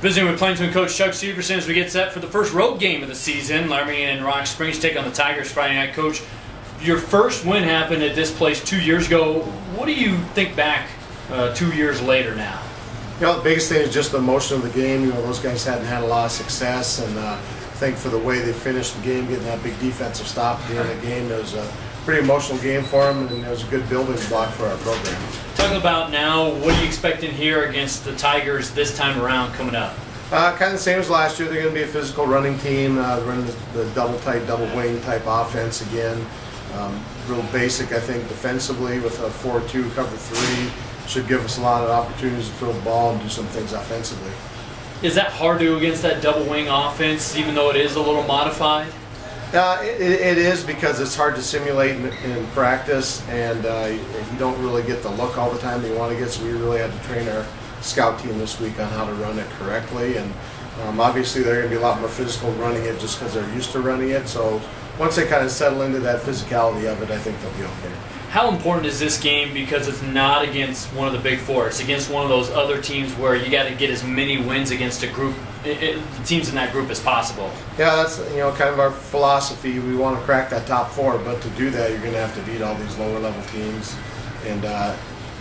Visiting with Plainsman coach Chuck Syverson as we get set for the first road game of the season. Laramie and Rock Springs take on the Tigers Friday night. Coach, your first win happened at this place 2 years ago. What do you think back 2 years later now? You know, the biggest thing is just the emotion of the game. You know, those guys hadn't had a lot of success, and I think for the way they finished the game, getting that big defensive stop at the end of the game, it was a pretty emotional game for them, and it was a good building block for our program. Talk about now, what are you expecting here against the Tigers this time around coming up? Kind of the same as last year. They're going to be a physical running team, running the double tight, double wing type offense again. Real basic, I think, defensively with a 4-2 cover 3. Should give us a lot of opportunities to throw the ball and do some things offensively. Is that hard to do against that double wing offense, even though it is a little modified? It is, because it's hard to simulate in practice, and you don't really get the look all the time that you want to get, so we really had to train our scout team this week on how to run it correctly. And obviously they're going to be a lot more physical running it just because they're used to running it, so once they kind of settle into that physicality of it, I think they'll be okay. How important is this game, because it's not against one of the big four, it's against one of those other teams where you got to get as many wins against a group, teams in that group as possible? Yeah, that's kind of our philosophy. We want to crack that top 4, but to do that you're going to have to beat all these lower level teams, and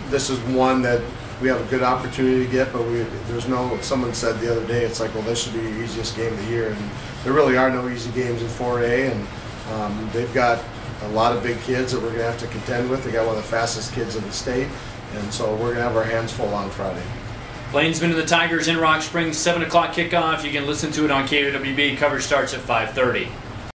this is one that we have a good opportunity to get, but there's no, someone said the other day, it's like, well, this should be your easiest game of the year, and there really are no easy games in 4A, and they've got a lot of big kids that we're going to have to contend with. They got one of the fastest kids in the state, and so we're going to have our hands full on Friday. Plainsmen and the Tigers in Rock Springs, 7 o'clock kickoff. You can listen to it on KOWB. Coverage starts at 5:30.